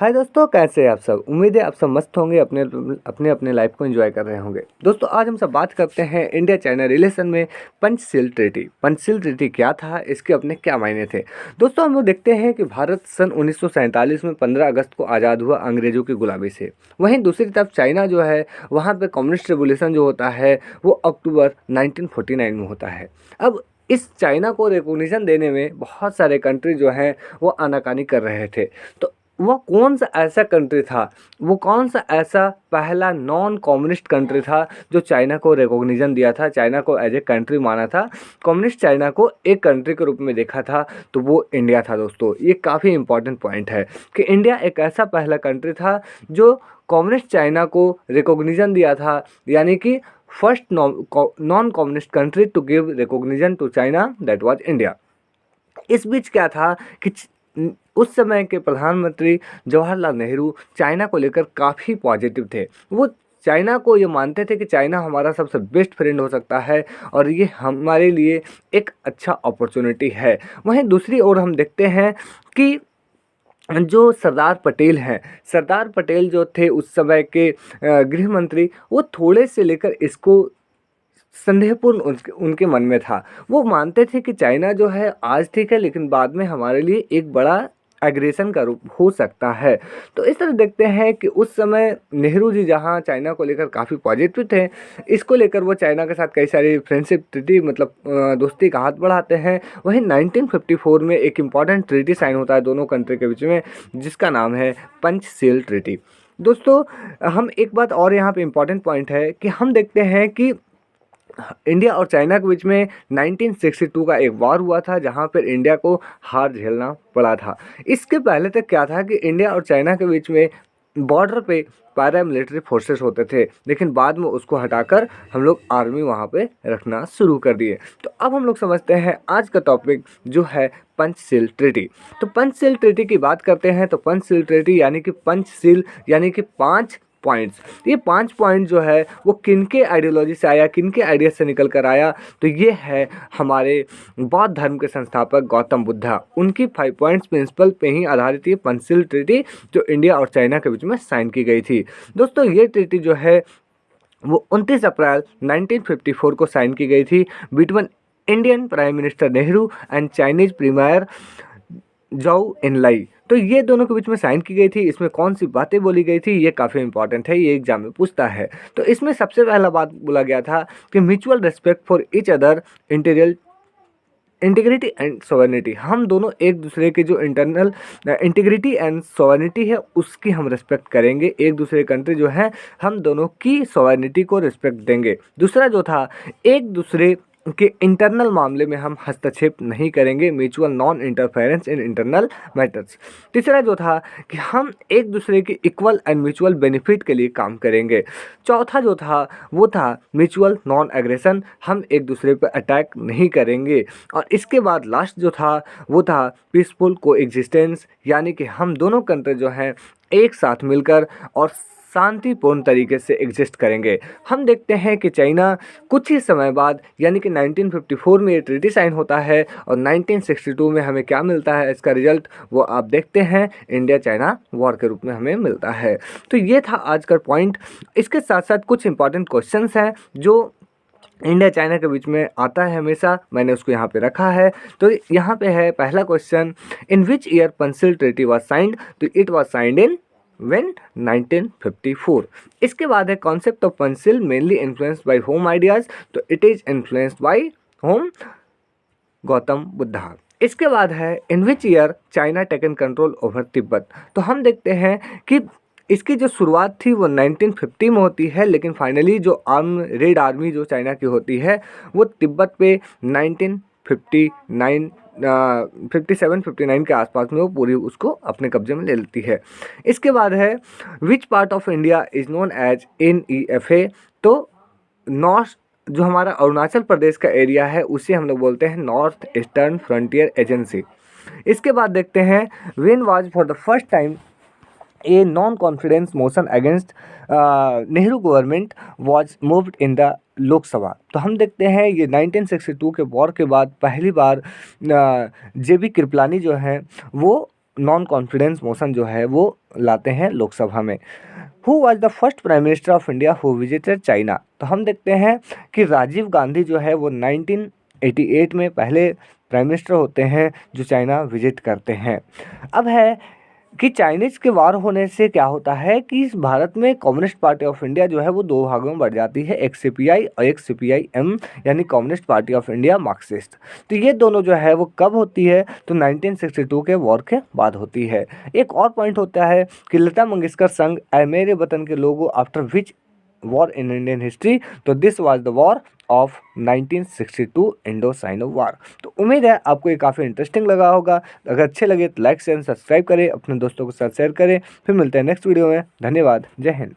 हाय दोस्तों, कैसे हैं आप सब। उम्मीद है आप सब मस्त होंगे, अपने अपने अपने लाइफ को एंजॉय कर रहे होंगे। दोस्तों आज हम सब बात करते हैं इंडिया चाइना रिलेशन में पंचशील ट्रीटी। पंचशील ट्रीटी क्या था, इसके अपने क्या मायने थे। दोस्तों हम लोग देखते हैं कि भारत सन 1947 में 15 अगस्त को आज़ाद हुआ अंग्रेजों की गुलामी से। वहीं दूसरी तरफ चाइना जो है, वहाँ पर कम्युनिस्ट रेवोल्यूशन जो होता है वो अक्टूबर 1949 में होता है। अब इस चाइना को रिकॉग्निशन देने में बहुत सारे कंट्री जो हैं वो आनाकानी कर रहे थे। तो वो कौन सा ऐसा कंट्री था, वो कौन सा ऐसा पहला नॉन कम्युनिस्ट कंट्री था जो चाइना को रिकॉग्निशन दिया था, चाइना को एज ए कंट्री माना था, कम्युनिस्ट चाइना को एक कंट्री के रूप में देखा था, तो वो इंडिया था। दोस्तों ये काफ़ी इंपॉर्टेंट पॉइंट है कि इंडिया एक ऐसा पहला कंट्री था जो कम्युनिस्ट चाइना को रिकॉग्निशन दिया था, यानी कि first non communist country to give recognition to China, that was India. इस बीच क्या था कि उस समय के प्रधानमंत्री जवाहरलाल नेहरू चाइना को लेकर काफ़ी पॉजिटिव थे। वो चाइना को ये मानते थे कि चाइना हमारा सबसे बेस्ट फ्रेंड हो सकता है और ये हमारे लिए एक अच्छा अपॉर्चुनिटी है। वहीं दूसरी ओर हम देखते हैं कि जो सरदार पटेल हैं, सरदार पटेल जो थे उस समय के गृह मंत्री, वो थोड़े से लेकर इसको संदेहपूर्ण उनके मन में था। वो मानते थे कि चाइना जो है आज ठीक है, लेकिन बाद में हमारे लिए एक बड़ा एग्रेशन का रूप हो सकता है। तो इस तरह देखते हैं कि उस समय नेहरू जी जहाँ चाइना को लेकर काफ़ी पॉजिटिव थे, इसको लेकर वो चाइना के साथ कई सारी फ्रेंडशिप ट्रीटी मतलब दोस्ती का हाथ बढ़ाते हैं। वहीं 1954 में एक इम्पॉर्टेंट ट्रीटी साइन होता है दोनों कंट्री के बीच में, जिसका नाम है पंचशील ट्रीटी। दोस्तों हम एक बात और यहाँ पे इम्पॉर्टेंट पॉइंट है कि हम देखते हैं कि इंडिया और चाइना के बीच में 1962 का एक वॉर हुआ था, जहां पर इंडिया को हार झेलना पड़ा था। इसके पहले तक क्या था कि इंडिया और चाइना के बीच में बॉर्डर पे पैरामिलिट्री फोर्सेस होते थे, लेकिन बाद में उसको हटाकर हम लोग आर्मी वहां पे रखना शुरू कर दिए। तो अब हम लोग समझते हैं आज का टॉपिक जो है पंचशील ट्रीटी। तो पंचशील ट्रीटी की बात करते हैं तो पंचशील ट्रीटी यानी कि पंचशील यानी कि 5 पॉइंट्स। ये 5 पॉइंट जो है वो किनके आइडियोलॉजी से आया, किनके आइडिया से निकल कर आया, तो ये है हमारे बौद्ध धर्म के संस्थापक गौतम बुद्धा। उनकी 5 पॉइंट्स प्रिंसिपल पे ही आधारित ये पंचशील ट्रीटी जो इंडिया और चाइना के बीच में साइन की गई थी। दोस्तों ये ट्रीटी जो है वो 29 अप्रैल 1954 को साइन की गई थी between Indian prime minister Nehru and Chinese premier Zhou Enlai. तो ये दोनों के बीच में साइन की गई थी। इसमें कौन सी बातें बोली गई थी ये काफ़ी इंपॉर्टेंट है, ये एग्जाम में पूछता है। तो इसमें सबसे पहला बात बोला गया था कि mutual respect for each other interior integrity and sovereignty. हम दोनों एक दूसरे के जो इंटरनल इंटीग्रिटी एंड सोवरेनिटी है उसकी हम रिस्पेक्ट करेंगे। एक दूसरे कंट्री जो है हम दोनों की सोवरेनिटी को रिस्पेक्ट देंगे। दूसरा जो था, एक दूसरे के इंटरनल मामले में हम हस्तक्षेप नहीं करेंगे, mutual non interference in internal matters. तीसरा जो था कि हम एक दूसरे के इक्वल एंड म्यूचुअल बेनिफिट के लिए काम करेंगे। चौथा जो था वो था म्यूचुअल नॉन एग्रेशन, हम एक दूसरे पर अटैक नहीं करेंगे। और इसके बाद लास्ट जो था वो था पीसफुल को एग्जिस्टेंस, यानी कि हम दोनों कंट्री जो हैं एक साथ मिलकर और शांतिपूर्ण तरीके से एग्जिस्ट करेंगे। हम देखते हैं कि चाइना कुछ ही समय बाद यानी कि 1954 में ये ट्रीटी साइन होता है और 1962 में हमें क्या मिलता है, इसका रिजल्ट वो आप देखते हैं, इंडिया चाइना वॉर के रूप में हमें मिलता है। तो ये था आज का पॉइंट। इसके साथ साथ कुछ इंपॉर्टेंट क्वेश्चंस हैं जो इंडिया चाइना के बीच में आता है हमेशा, मैंने उसको यहाँ पे रखा है। तो यहाँ पे है पहला question, in which year Panchsheel treaty was signed. तो it was signed in when 1954। इसके बाद है concept of Panchsheel mainly influenced by home ideas. तो it is influenced by home Gautam Buddha. इसके बाद है in which year China taken control over Tibet. तो हम देखते हैं कि इसकी जो शुरुआत थी वो 1950 में होती है, लेकिन फाइनली जो रेड आर्मी जो चाइना की होती है वो तिब्बत पे 1959 57-59 के आसपास में वो पूरी उसको अपने कब्जे में ले लेती है। इसके बाद है which part of India is known as NEFA। तो नॉर्थ जो हमारा अरुणाचल प्रदेश का एरिया है उसे हम लोग बोलते हैं नॉर्थ ईस्टर्न फ्रंटियर एजेंसी। इसके बाद देखते हैं when was for the first time a non confidence motion against Nehru government was moved in the Lok Sabha. तो हम देखते हैं ये 1962 के वॉर के बाद पहली बार JB कृपलानी जो हैं वो नॉन कॉन्फिडेंस मोशन जो है वो लाते हैं लोकसभा में। Who was the first prime minister of India who visited China? तो हम देखते हैं कि राजीव गांधी जो है वो 1988 में पहले प्राइम मिनिस्टर होते हैं जो चाइना विजिट करते हैं। अब है कि चाइनीज़ के वार होने से क्या होता है कि इस भारत में कम्युनिस्ट पार्टी ऑफ इंडिया जो है वो दो भागों में बढ़ जाती है, एक सीपीआई और एक सीपीआई-एम यानी communist party of India Marxist. तो ये दोनों जो है वो कब होती है? तो 1962 के वॉर के बाद होती है। एक और पॉइंट होता है कि लता मंगेशकर संग ऐ मेरे वतन के लोगों after which war in Indian history, तो this was the war of 1962 Indo Sino war. तो उम्मीद है आपको ये काफ़ी इंटरेस्टिंग लगा होगा। अगर अच्छे लगे तो लाइक शेयर सब्सक्राइब करें, अपने दोस्तों के साथ शेयर करें। फिर मिलते हैं नेक्स्ट वीडियो में। धन्यवाद। जय हिंद।